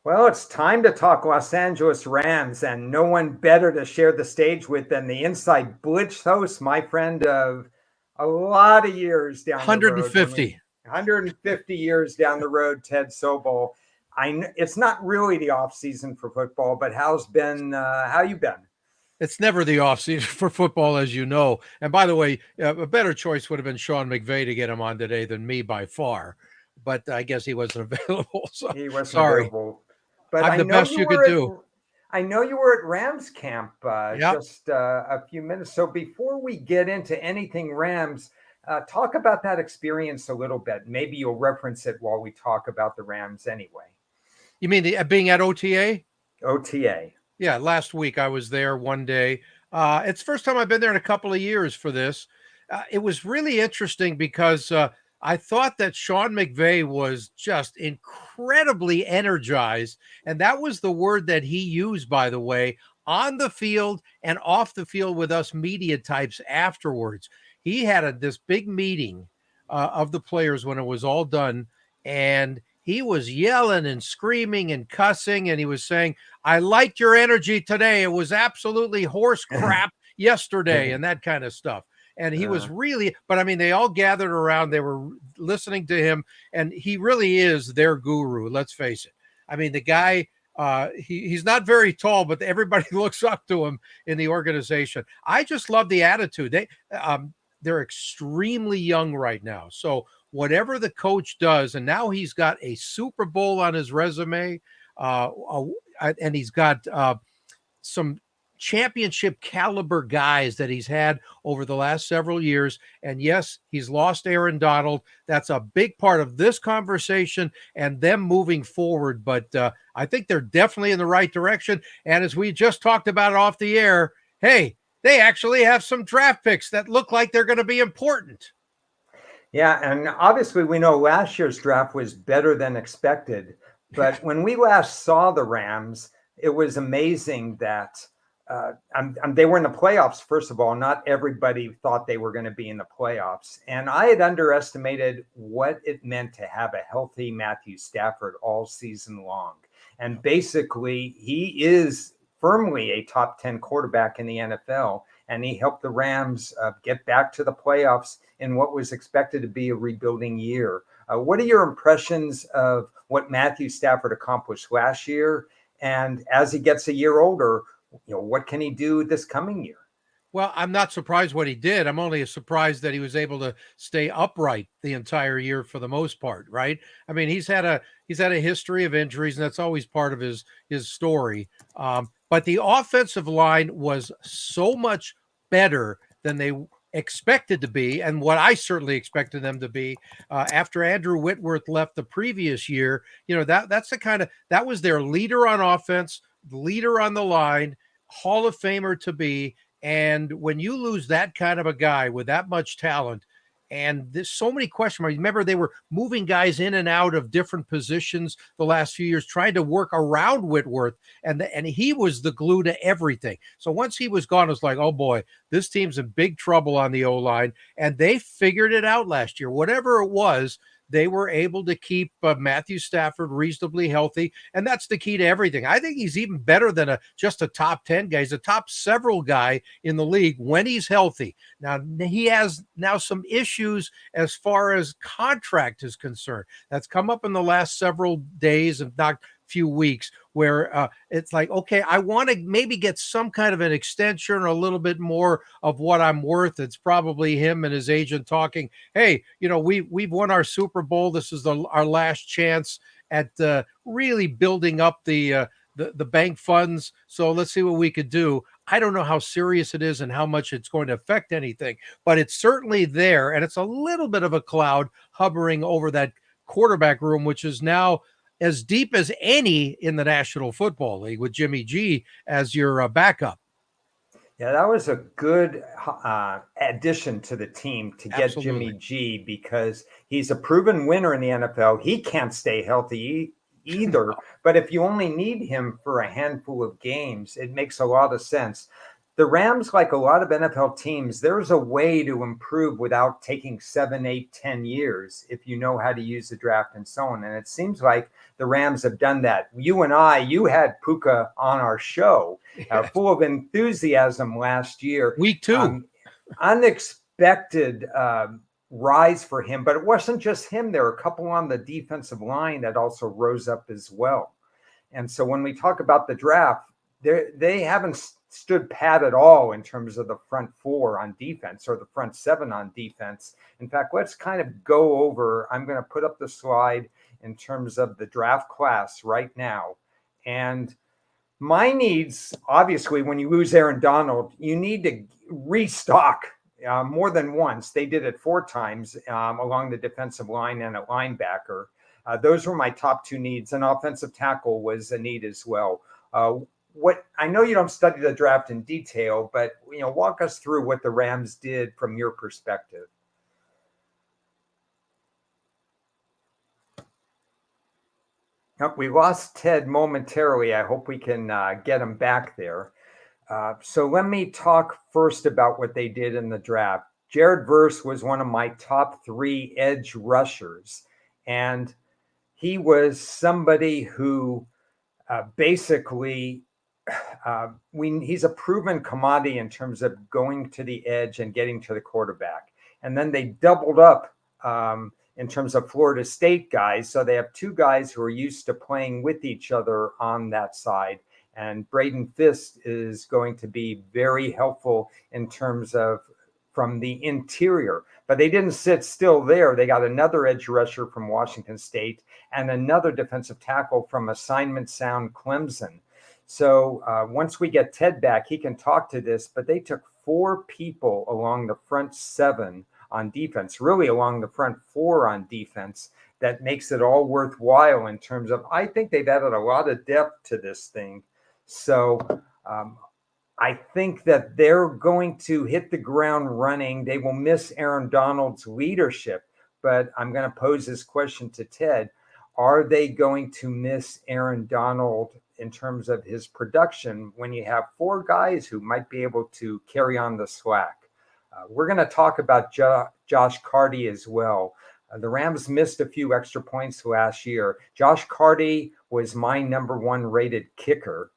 Well, it's time to talk Los Angeles Rams, and no one better to share the stage with than the Inside Blitz host, my friend of a lot of years down the road. 150. 150 years down the road, Ted Sobel. It's not really the off season for football, but how you been? It's never the offseason for football, as you know. And by the way, a better choice would have been Sean McVay to get him on today than me by far. But I guess he wasn't available. So He wasn't sorry. available, but I'm the best you could do. I know you were at Rams camp Yep. just a few minutes. So before we get into anything Rams, talk about that experience a little bit. Maybe you'll reference it while we talk about the Rams anyway. You mean being at OTA? OTA. Yeah, last week I was there one day. It's the first time I've been there in a couple of years for this. It was really interesting because I thought that Sean McVay was just incredibly energized. And that was the word that he used, by the way, on the field and off the field with us media types afterwards. He had this big meeting of the players when it was all done. And he was yelling and screaming and cussing. And he was saying, I liked your energy today. It was absolutely horse crap yesterday and that kind of stuff. And he was really, but I mean, they all gathered around. They were listening to him, and he really is their guru. Let's face it. I mean, the guy, he's not very tall, but everybody looks up to him in the organization. I just love the attitude. They're extremely young right now. So whatever the coach does, and now he's got a Super Bowl on his resume, and he's got some championship caliber guys that he's had over the last several years. And yes, he's lost Aaron Donald. That's a big part of this conversation and them moving forward. But I think they're definitely in the right direction. And as we just talked about off the air, hey, they actually have some draft picks that look like they're going to be important. Yeah, and obviously we know last year's draft was better than expected. But when we last saw the Rams, it was amazing that they were in the playoffs, first of all. Not everybody thought they were going to be in the playoffs. And I had underestimated what it meant to have a healthy Matthew Stafford all season long. And basically, he is firmly a top 10 quarterback in the NFL. And he helped the Rams get back to the playoffs in what was expected to be a rebuilding year. What are your impressions of what Matthew Stafford accomplished last year? And as he gets a year older, what can he do this coming year? Well, I'm not surprised what he did. I'm only surprised that he was able to stay upright the entire year for the most part, right? I mean, he's had a history of injuries, and that's always part of his story. But the offensive line was so much better than they expected to be, and what I certainly expected them to be after Andrew Whitworth left the previous year. That was their leader on offense, leader on the line, Hall of Famer to be. And when you lose that kind of a guy with that much talent, and there's so many question marks. Remember, they were moving guys in and out of different positions the last few years, trying to work around Whitworth, and he was the glue to everything. So once he was gone, it was like, oh boy, this team's in big trouble on the O-line, and they figured it out last year. Whatever it was, they were able to keep Matthew Stafford reasonably healthy, and that's the key to everything. I think he's even better than just a top 10 guy. He's a top several guy in the league when he's healthy. Now, he has now some issues as far as contract is concerned. That's come up in the last several days, if not few weeks, where it's like, okay, I want to maybe get some kind of an extension or a little bit more of what I'm worth. It's probably him and his agent talking, hey, we've won our Super Bowl. This is our last chance at really building up the bank funds. So let's see what we could do. I don't know how serious it is and how much it's going to affect anything, but it's certainly there. And it's a little bit of a cloud hovering over that quarterback room, which is now as deep as any in the National Football League, with Jimmy G as your backup. Yeah, that was a good addition to the team to get Absolutely. Jimmy G, because he's a proven winner in the NFL. He can't stay healthy either, but if you only need him for a handful of games, it makes a lot of sense. the Rams, like a lot of NFL teams, there's a way to improve without taking 7, 8, 10 years if you know how to use the draft and so on. And it seems like the Rams have done that. You had Puka on our show, Yeah. full of enthusiasm last year. Week 2. Unexpected rise for him, but it wasn't just him. There were a couple on the defensive line that also rose up as well. And so when we talk about the draft, they haven't stood pat at all in terms of the front 4 on defense or the front 7 on defense. In fact, let's kind of go over, I'm going to put up the slide in terms of the draft class right now. And my needs, obviously, when you lose Aaron Donald, you need to restock more than once. They did it 4 times along the defensive line and a linebacker. Those were my top 2 needs. An offensive tackle was a need as well. What I know you don't study the draft in detail, but walk us through what the Rams did from your perspective. We lost Ted momentarily. I hope we can get him back there. So let me talk first about what they did in the draft. Jared Verse was one of my top 3 edge rushers, and he was somebody who basically he's a proven commodity in terms of going to the edge and getting to the quarterback. And then they doubled up in terms of Florida State guys. So they have 2 guys who are used to playing with each other on that side. And Braden Fist is going to be very helpful in terms of from the interior. But they didn't sit still there. They got another edge rusher from Washington State and another defensive tackle from Assignment Sound Clemson. So once we get Ted back, he can talk to this, but they took 4 people along the front 7 on defense, really along the front 4 on defense. That makes it all worthwhile in terms of, I think they've added a lot of depth to this thing. So I think that they're going to hit the ground running. They will miss Aaron Donald's leadership, but I'm going to pose this question to Ted. Are they going to miss Aaron Donald in terms of his production when you have 4 guys who might be able to carry on the slack? We're going to talk about Josh Carty as well. The Rams missed a few extra points last year. Josh Carty was my number 1 rated kicker.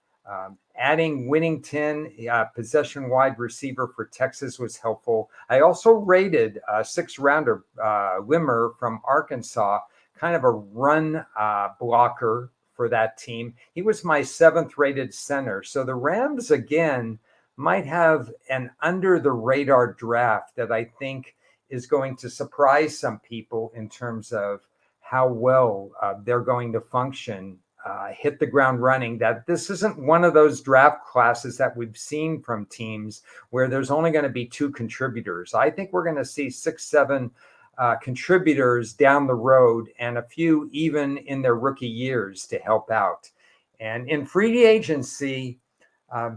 Adding Whittington, possession wide receiver for Texas, was helpful. I also rated a 6th-rounder, Wimmer from Arkansas, kind of a run blocker for that team. He was my 7th rated center. So the Rams, again, might have an under the radar draft that I think is going to surprise some people in terms of how well they're going to function, hit the ground running. That this isn't one of those draft classes that we've seen from teams where there's only going to be 2 contributors. I think we're going to see 6, 7 contributors down the road, and a few even in their rookie years to help out. And in free agency,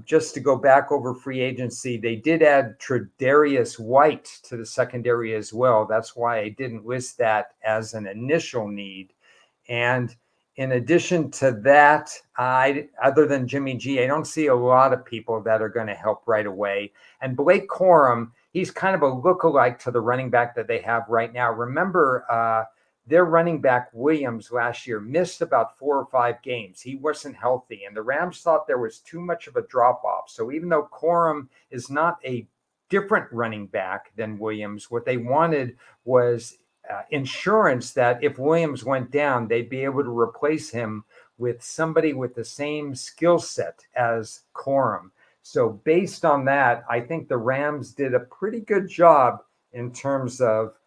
just to go back over free agency, they did add Tre'Davious White to the secondary as well. That's why I didn't list that as an initial need. And in addition to that, other than Jimmy G, I don't see a lot of people that are going to help right away. And Blake Corum, he's kind of a lookalike to the running back that they have right now. Remember, their running back Williams last year missed about 4 or 5 games. He wasn't healthy, and the Rams thought there was too much of a drop-off. So even though Corum is not a different running back than Williams, what they wanted was insurance that if Williams went down, they'd be able to replace him with somebody with the same skill set as Corum. So based on that, I think the Rams did a pretty good job in terms of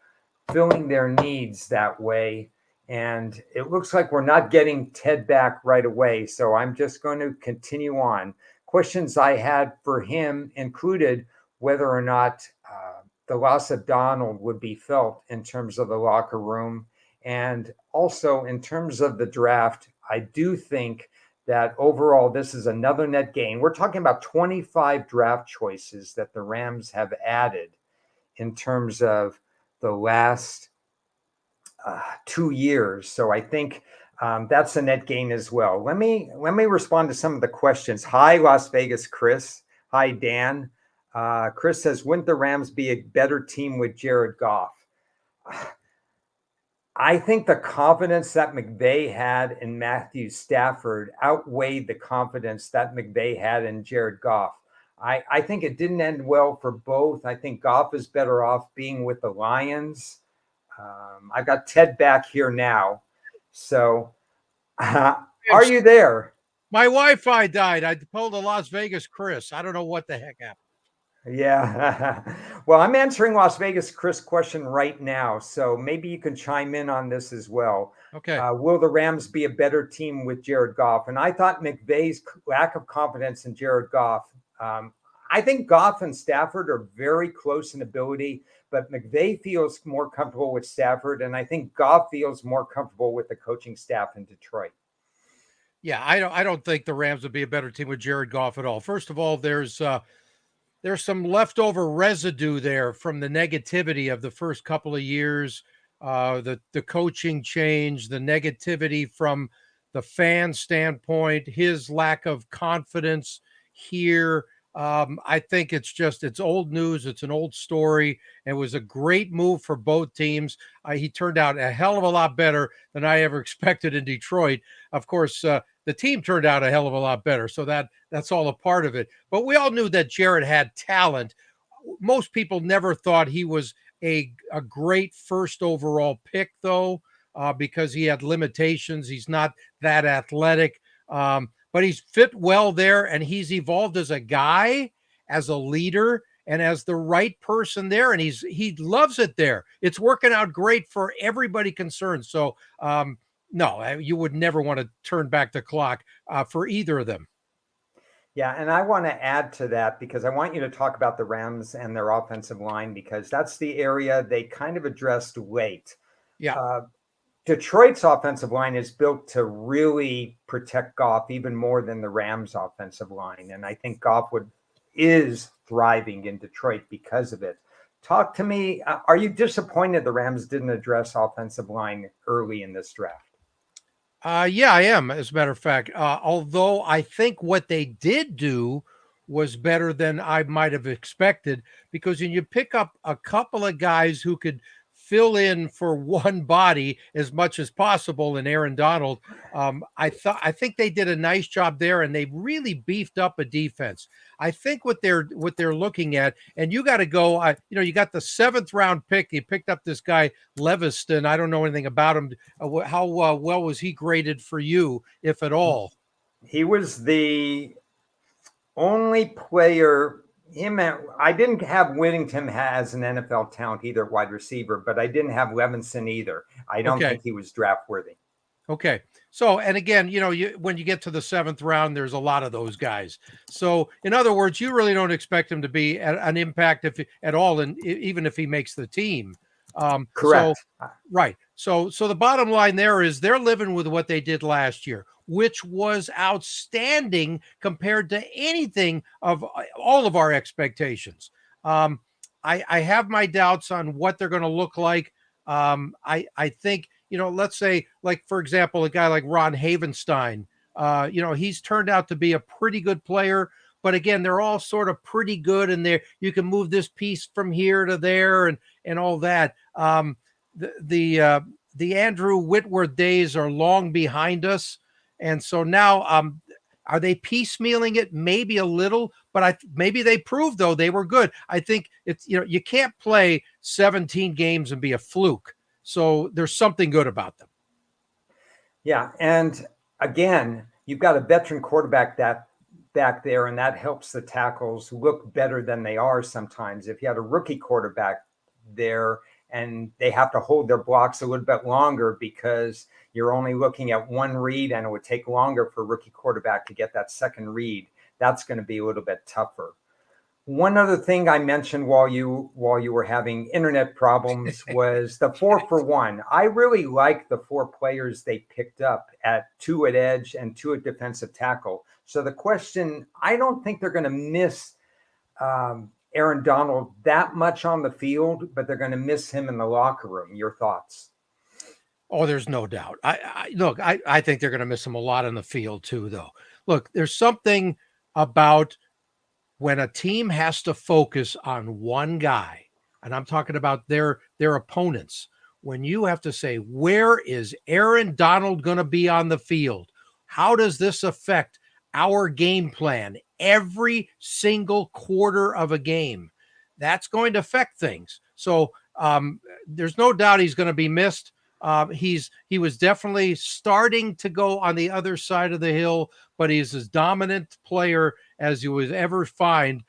filling their needs that way. And it looks like we're not getting Ted back right away. So I'm just going to continue on. Questions I had for him included whether or not the loss of Donald would be felt in terms of the locker room. And also in terms of the draft, I do think that overall, this is another net gain. We're talking about 25 draft choices that the Rams have added in terms of the last 2 years. So I think that's a net gain as well. Let me respond to some of the questions. Hi, Las Vegas, Chris. Hi, Dan. Chris says, wouldn't the Rams be a better team with Jared Goff? I think the confidence that McVay had in Matthew Stafford outweighed the confidence that McVay had in Jared Goff. I think it didn't end well for both. I think Goff is better off being with the Lions. I've got Ted back here now. So, are you there? My Wi-Fi died. I pulled a Las Vegas Chris. I don't know what the heck happened. Yeah. Well, I'm answering Las Vegas Chris' question right now. So maybe you can chime in on this as well. Okay. Will the Rams be a better team with Jared Goff? And I thought McVay's lack of confidence in Jared Goff. I think Goff and Stafford are very close in ability, but McVay feels more comfortable with Stafford. And I think Goff feels more comfortable with the coaching staff in Detroit. Yeah, I don't think the Rams would be a better team with Jared Goff at all. First of all, there's some leftover residue there from the negativity of the first couple of years, the coaching change, the negativity from the fan standpoint, his lack of confidence here. I think it's old news. It's an old story. It was a great move for both teams. He turned out a hell of a lot better than I ever expected in Detroit. Of course, the team turned out a hell of a lot better. So that's all a part of it. But we all knew that Jared had talent. Most people never thought he was a great first overall pick, though, because he had limitations. He's not that athletic. But he's fit well there, and he's evolved as a guy, as a leader, and as the right person there. And he loves it there. It's working out great for everybody concerned. So, no, you would never want to turn back the clock for either of them. Yeah, and I want to add to that because I want you to talk about the Rams and their offensive line because that's the area they kind of addressed late. Yeah. Detroit's offensive line is built to really protect Goff even more than the Rams' offensive line. And I think Goff is thriving in Detroit because of it. Talk to me. Are you disappointed the Rams didn't address offensive line early in this draft? Yeah, I am, as a matter of fact. Although I think what they did do was better than I might have expected, because when you pick up a couple of guys who could fill in for one body as much as possible in Aaron Donald, I think they did a nice job there, and they really beefed up a defense. I think what they're looking at, and you got to go. You got the 7th round pick. You picked up this guy Leviston. I don't know anything about him. How well was he graded for you, if at all? He was the only player. I didn't have Whittington as an NFL talent either, wide receiver, but I didn't have Levinson either. I don't think he was draft worthy. Okay. So, and again, when you get to the 7th round, there's a lot of those guys. So, in other words, you really don't expect him to be an impact at all, and even if he makes the team. Correct. So, right. So the bottom line there is they're living with what they did last year, which was outstanding compared to anything of all of our expectations. I have my doubts on what they're going to look like. I think, let's say, like, for example, a guy like Ron Havenstein, he's turned out to be a pretty good player. But again, they're all sort of pretty good, and you can move this piece from here to there and all that. The Andrew Whitworth days are long behind us, and so now are they piecemealing it? Maybe a little, but maybe they proved though they were good. I think it's you can't play 17 games and be a fluke. So there's something good about them. Yeah, and again, you've got a veteran quarterback that back there, and that helps the tackles look better than they are sometimes. If you had a rookie quarterback there and they have to hold their blocks a little bit longer because you're only looking at one read and it would take longer for a rookie quarterback to get that second read, that's going to be a little bit tougher. One other thing I mentioned while you were having internet problems was the 4-for-1. I really like the 4 players they picked up at 2 at edge and 2 at defensive tackle. So the question, I don't think they're going to miss Aaron Donald that much on the field, but they're going to miss him in the locker room. Your thoughts? Oh, there's no doubt. I think they're going to miss him a lot on the field too, though. Look, there's something about when a team has to focus on one guy, and I'm talking about their opponents, when you have to say, where is Aaron Donald going to be on the field? How does this affect our game plan every single quarter of a game? That's going to affect things. So there's no doubt he's going to be missed. He was definitely starting to go on the other side of the hill, but he's as dominant player as you would ever find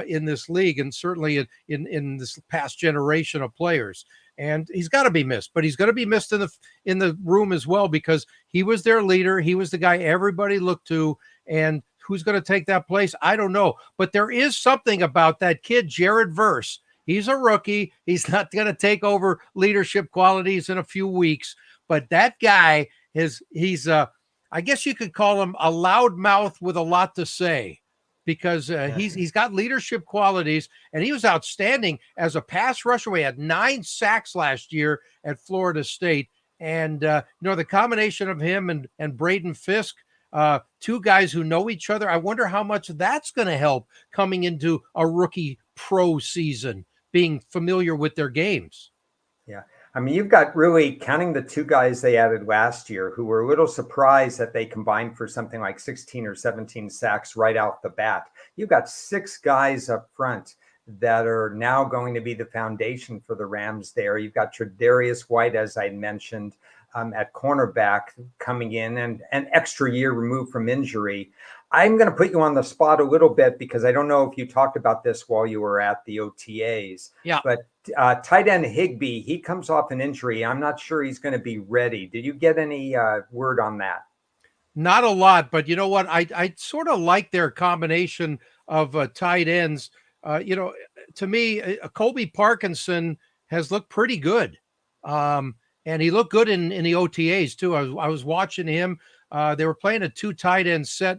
in this league, and certainly in this past generation of players. And he's got to be missed, but he's going to be missed in the room as well, because he was their leader. He was the guy everybody looked to, and who's going to take that place? I don't know. But there is something about that kid, Jared Verse. He's a rookie. He's not going to take over leadership qualities in a few weeks, but that guy he's I guess you could call him a loudmouth with a lot to say, because he's got leadership qualities, and he was outstanding as a pass rusher. He had 9 sacks last year at Florida State, and the combination of him and Braden Fisk, two guys who know each other. I wonder how much that's going to help coming into a rookie pro season, being familiar with their games. Yeah. I mean, you've got, really counting the 2 guys they added last year, who were a little surprised that they combined for something like 16 or 17 sacks right out the bat. You've got 6 guys up front that are now going to be the foundation for the Rams there. You've got Tre'Davious White, as I mentioned, at cornerback, coming in, and an extra year removed from injury. I'm going to put you on the spot a little bit, because I don't know if you talked about this while you were at the OTAs. Yeah. But tight end Higbee, he comes off an injury. I'm not sure he's going to be ready. Did you get any word on that? Not a lot, but you know what? I sort of like their combination of tight ends. To me, Colby Parkinson has looked pretty good. And he looked good in the OTAs too. I was watching him. They were playing a 2 tight end set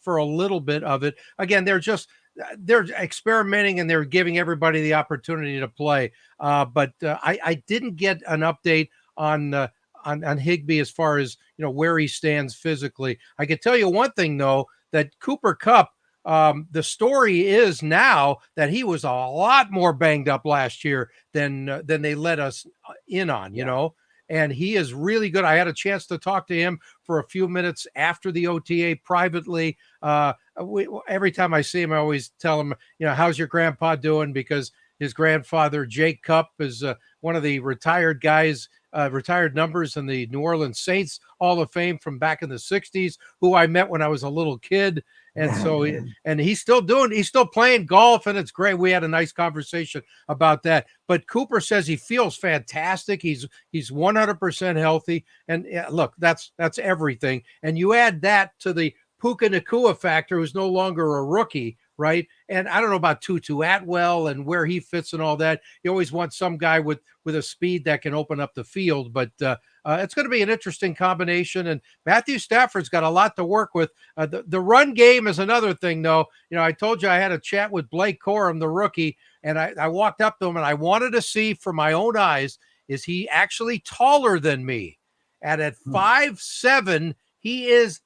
for a little bit of it. Again, they're experimenting, and they're giving everybody the opportunity to play. But I didn't get an update on Higbee as far as where he stands physically. I can tell you one thing though, that Cooper Kupp, the story is now that he was a lot more banged up last year than they let us in on, and he is really good. I had a chance to talk to him for a few minutes after the OTA privately. Every time I see him, I always tell him, how's your grandpa doing? Because his grandfather, Jake Kupp, is one of the retired guys, retired numbers in the New Orleans Saints Hall of Fame from back in the 60s, who I met when I was a little kid. And so he's still playing golf, and it's great. We had a nice conversation about that. But Cooper says he feels fantastic. He's 100% healthy. And look, that's everything. And you add that to the Puka Nacua factor, who's no longer a rookie, right? And I don't know about Tutu Atwell and where he fits and all that. You always want some guy with a speed that can open up the field, but it's going to be an interesting combination. And Matthew Stafford's got a lot to work with. The run game is another thing, though. I told you I had a chat with Blake Corum, the rookie, and I walked up to him, and I wanted to see from my own eyes, is he actually taller than me? And at 5'7", he is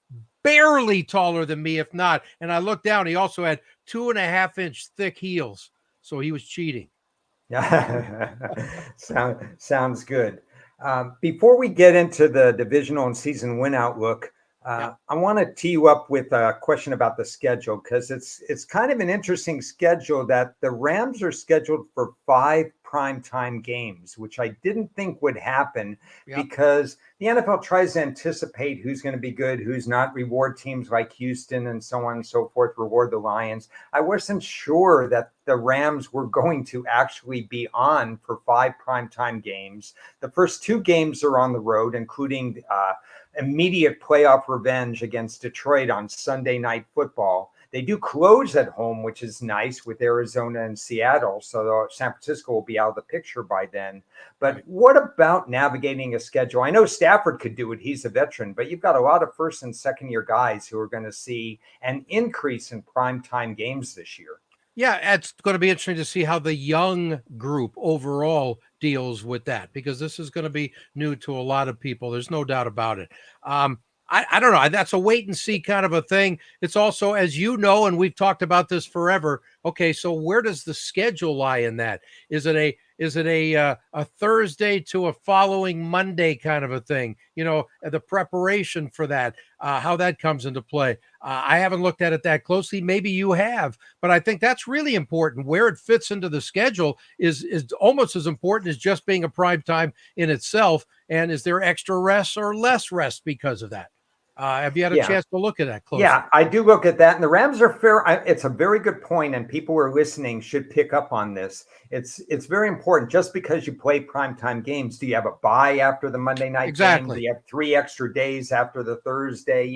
barely taller than me, if not. And I looked down, he also had 2.5-inch thick heels. So he was cheating. Yeah, sounds good. Before we get into the divisional and season win outlook, I want to tee you up with a question about the schedule, because it's kind of an interesting schedule that the Rams are scheduled for 5 primetime games, which I didn't think would happen because the NFL tries to anticipate who's going to be good, who's not, reward teams like Houston and so on and so forth, reward the Lions. I wasn't sure that the Rams were going to actually be on for 5 primetime games. The first 2 games are on the road, including immediate playoff revenge against Detroit on Sunday Night Football. They do close at home, which is nice, with Arizona and Seattle. So San Francisco will be out of the picture by then. But what about navigating a schedule? I know Stafford could do it. He's a veteran. But you've got a lot of first and second year guys who are going to see an increase in primetime games this year. Yeah, it's going to be interesting to see how the young group overall deals with that, because this is going to be new to a lot of people. There's no doubt about it. I don't know. That's a wait and see kind of a thing. It's also, as you know, and we've talked about this forever. Okay, so where does the schedule lie in that? Is it a Thursday to a following Monday kind of a thing? The preparation for that, how that comes into play. I haven't looked at it that closely. Maybe you have, but I think that's really important. Where it fits into the schedule is almost as important as just being a prime time in itself. And is there extra rest or less rest because of that? Have you had a Yeah. chance to look at that closely? Yeah, I do look at that, and the Rams are fair. It's a very good point, and people who are listening should pick up on this. It's very important. Just because you play primetime games, do you have a bye after the Monday night game? Do Exactly. you have 3 extra days after the Thursday?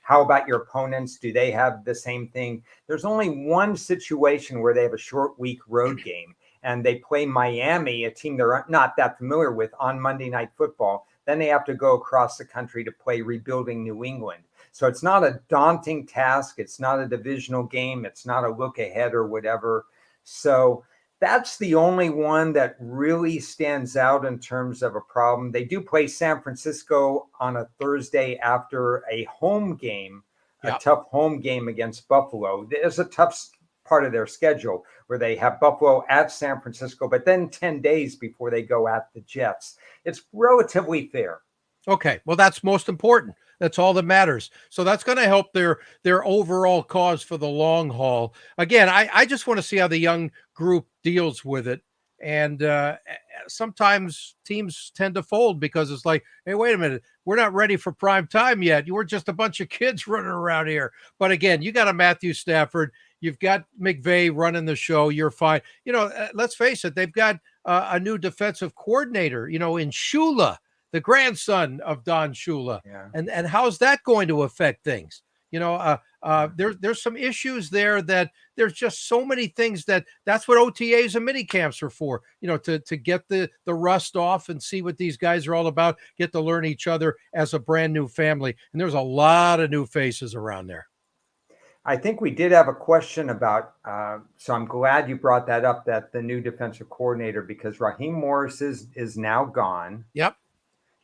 How about your opponents? Do they have the same thing? There's only one situation where they have a short week road game, and they play Miami, a team they're not that familiar with, on Monday Night Football. Then they have to go across the country to play rebuilding New England. So it's not a daunting task. It's not a divisional game. It's not a look ahead or whatever. So that's the only one that really stands out in terms of a problem. They do play San Francisco on a Thursday after a home game, a Yeah. tough home game against Buffalo. There's a tough part of their schedule where they have Buffalo at San Francisco, but then 10 days before they go at the Jets. It's relatively fair. Okay. Well, that's most important. That's all that matters. So that's going to help their overall cause for the long haul. Again, I just want to see how the young group deals with it. And sometimes teams tend to fold because it's like, hey, wait a minute, we're not ready for prime time yet. You were just a bunch of kids running around here. But again, you got a Matthew Stafford, you've got McVay running the show. You're fine. Let's face it, they've got a new defensive coordinator. In Shula, the grandson of Don Shula. Yeah. And how's that going to affect things? There's some issues there that there's just so many things that's what OTAs and mini camps are for, to get the rust off and see what these guys are all about, get to learn each other as a brand new family. And there's a lot of new faces around there. I think we did have a question about, so I'm glad you brought that up, that the new defensive coordinator, because Raheem Morris is now gone. Yep.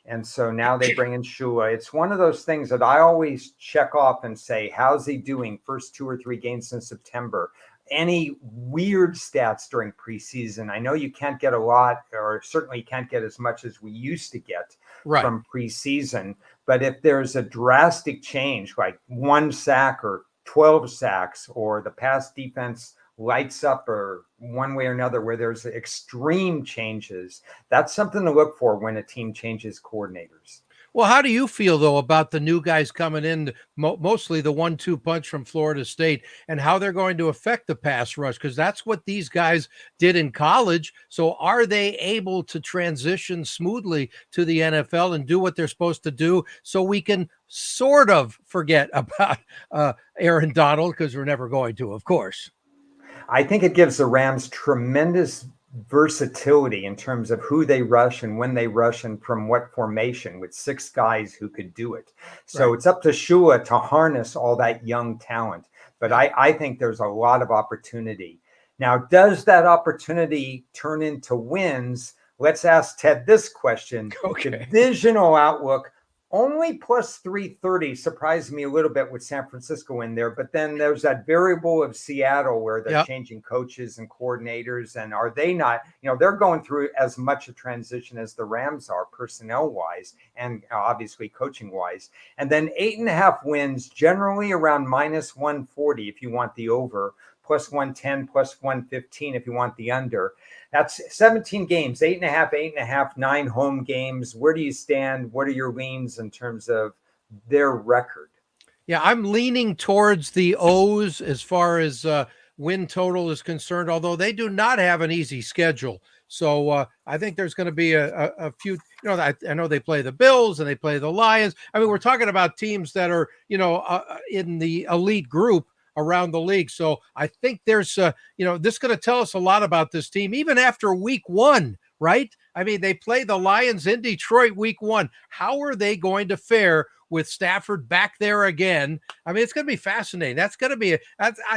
And so now they bring in Shula. It's one of those things that I always check off and say, how's he doing first 2 or 3 games in September? Any weird stats during preseason? I know you can't get a lot, or certainly can't get as much as we used to get from preseason. But if there's a drastic change, like 1 sack or 12 sacks, or the pass defense lights up, or one way or another, where there's extreme changes, that's something to look for when a team changes coordinators. Well, how do you feel, though, about the new guys coming in, mostly the 1-2 punch from Florida State, and how they're going to affect the pass rush? Because that's what these guys did in college. So are they able to transition smoothly to the NFL and do what they're supposed to do, so we can sort of forget about Aaron Donald, because we're never going to, of course. I think it gives the Rams tremendous versatility in terms of who they rush and when they rush and from what formation, with 6 guys who could do it. So It's up to Shula to harness all that young talent. But I think there's a lot of opportunity. Now, does that opportunity turn into wins? Let's ask Ted this question. Okay. Divisional outlook. Only plus 330 surprised me a little bit with San Francisco in there. But then there's that variable of Seattle where they're changing coaches and coordinators. And are they not, they're going through as much a transition as the Rams are, personnel wise, and obviously coaching wise. And then 8.5 wins, generally around minus 140 if you want the over, plus 110, plus 115 if you want the under. That's 17 games, 8.5, 9 home games. Where do you stand? What are your leans in terms of their record? Yeah, I'm leaning towards the O's as far as win total is concerned, although they do not have an easy schedule. So I think there's going to be a few, I know they play the Bills and they play the Lions. I mean, we're talking about teams that are, in the elite group around the league. So I think there's, this is going to tell us a lot about this team, even after week 1, right? I mean, they play the Lions in Detroit week 1. How are they going to fare with Stafford back there again? I mean, it's going to be fascinating. That's going to be,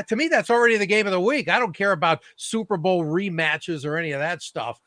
to me, that's already the game of the week. I don't care about Super Bowl rematches or any of that stuff.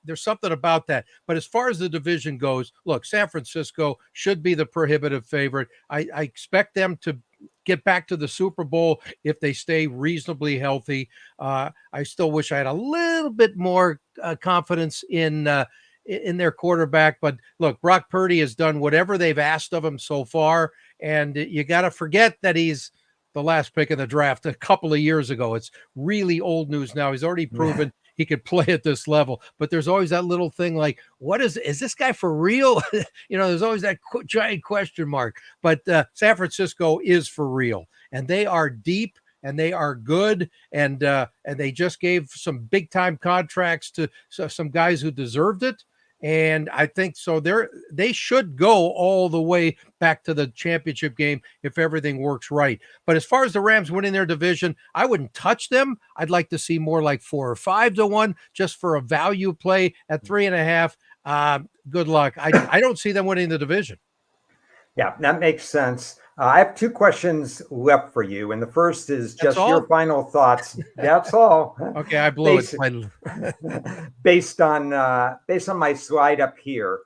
There's something about that. But as far as the division goes, look, San Francisco should be the prohibitive favorite. I expect them to get back to the Super Bowl if they stay reasonably healthy. I still wish I had a little bit more confidence in their quarterback. But look, Brock Purdy has done whatever they've asked of him so far, and you got to forget that he's the last pick of the draft a couple of years ago. It's really old news now. He's already proven he could play at this level, but there's always that little thing like, what is this guy for real? There's always that giant question mark, but San Francisco is for real, and they are deep and they are good. And they just gave some big time contracts to some guys who deserved it. And I think so they should go all the way back to the championship game if everything works right. But as far as the Rams winning their division, I wouldn't touch them. I'd like to see more like 4 or 5 to 1 just for a value play at 3.5. Good luck. I don't see them winning the division. Yeah, that makes sense. I have 2 questions left for you, and the first is just your final thoughts. That's all. Okay, I blew it. Based on my slide up here,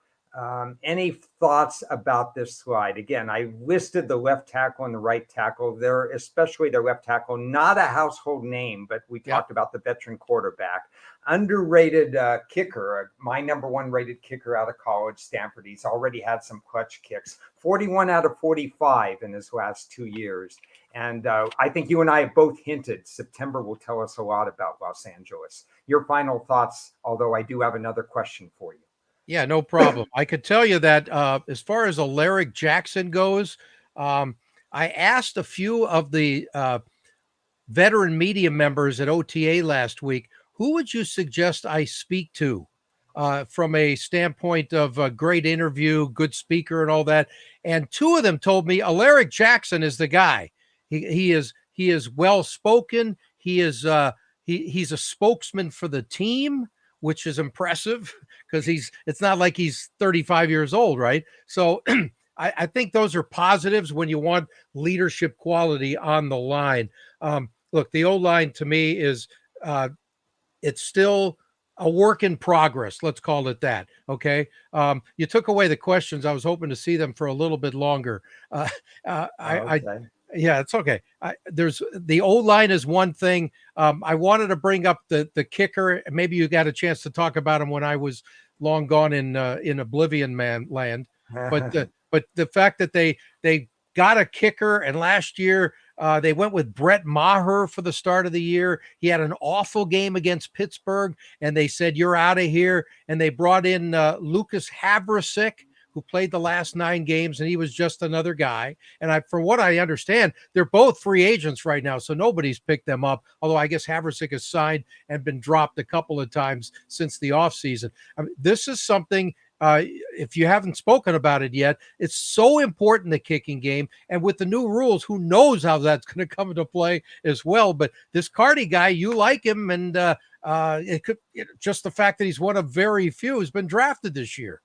any thoughts about this slide? Again, I listed the left tackle and the right tackle. They're especially the left tackle, not a household name, but we talked about the veteran quarterback. Underrated kicker, my number 1 rated kicker out of college, Stanford. He's already had some clutch kicks, 41 out of 45 in his last 2 years. And I think you and I have both hinted September will tell us a lot about Los Angeles. Your final thoughts, although I do have another question for you. Yeah, no problem. I could tell you that as far as Alaric Jackson goes, I asked a few of the veteran media members at OTA last week, who would you suggest I speak to from a standpoint of a great interview, good speaker and all that? And 2 of them told me Alaric Jackson is the guy. He is well-spoken. He's a spokesman for the team, which is impressive because it's not like he's 35 years old, right? So I think those are positives when you want leadership quality on the line. Look, the O-line to me is it's still a work in progress. Let's call it that. Okay. You took away the questions. I was hoping to see them for a little bit longer. Yeah, it's okay. There's the O-line is one thing. I wanted to bring up the kicker. Maybe you got a chance to talk about him when I was long gone in Oblivion land. But the fact that they got a kicker, and last year they went with Brett Maher for the start of the year. He had an awful game against Pittsburgh, and they said, you're out of here. And they brought in Lucas Havrasik, who played the last 9 games, and he was just another guy. And from what I understand, they're both free agents right now, so nobody's picked them up, although I guess Havrasik has signed and been dropped a couple of times since the offseason. I mean, this is something, if you haven't spoken about it yet, it's so important, the kicking game. And with the new rules, who knows how that's going to come into play as well. But this Carty guy, you like him, and it could just the fact that he's one of very few who's been drafted this year.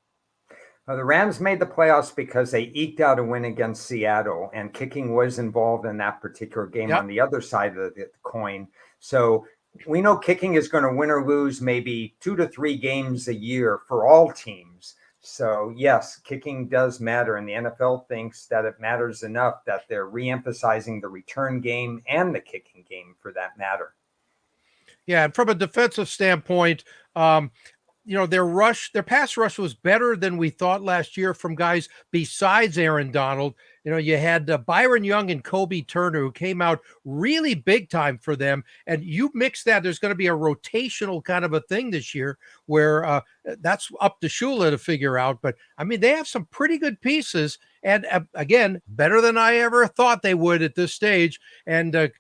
The Rams made the playoffs because they eked out a win against Seattle, and kicking was involved in that particular game on the other side of the coin. So we know kicking is going to win or lose maybe 2 to 3 games a year for all teams. So yes, kicking does matter, and the NFL thinks that it matters enough that they're reemphasizing the return game and the kicking game for that matter. Yeah, and from a defensive standpoint, their pass rush was better than we thought last year from guys besides Aaron Donald. You had Byron Young and Kobe Turner, who came out really big time for them. And you mix that, there's going to be a rotational kind of a thing this year where that's up to Shula to figure out. But I mean, they have some pretty good pieces. And again, better than I ever thought they would at this stage. And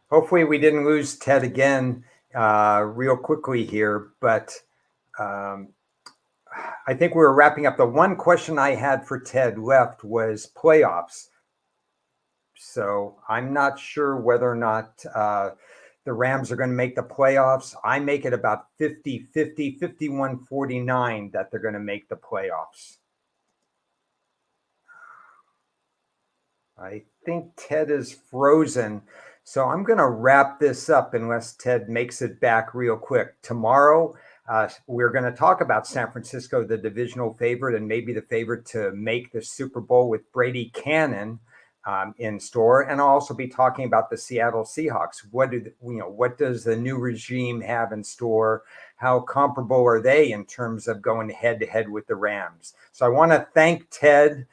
Hopefully we didn't lose Ted again real quickly here, but I think we were wrapping up. The one question I had for Ted left was playoffs. So I'm not sure whether or not the Rams are going to make the playoffs. I make it about 50-50, 51-49 that they're going to make the playoffs. I think Ted is frozen. So I'm going to wrap this up unless Ted makes it back real quick. Tomorrow, we're going to talk about San Francisco, the divisional favorite, and maybe the favorite to make the Super Bowl with Brady Cannon in store. And I'll also be talking about the Seattle Seahawks. What does the new regime have in store? How comparable are they in terms of going head to head with the Rams? So I want to thank Ted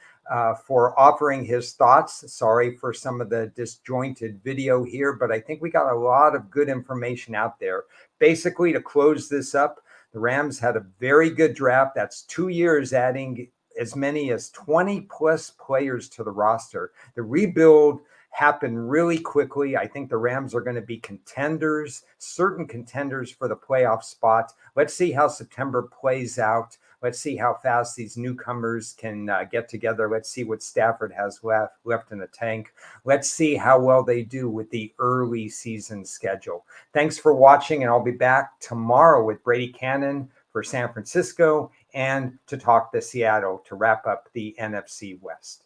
for offering his thoughts. Sorry for some of the disjointed video here, but I think we got a lot of good information out there. Basically, to close this up, the Rams had a very good draft. That's 2 years adding as many as 20 plus players to the roster. The rebuild happened really quickly. I think the Rams are going to be contenders, certain contenders for the playoff spot. Let's see how September plays out. Let's see how fast these newcomers can get together. Let's see what Stafford has left in the tank. Let's see how well they do with the early season schedule. Thanks for watching, and I'll be back tomorrow with Brady Cannon for San Francisco and to talk to Seattle to wrap up the NFC West.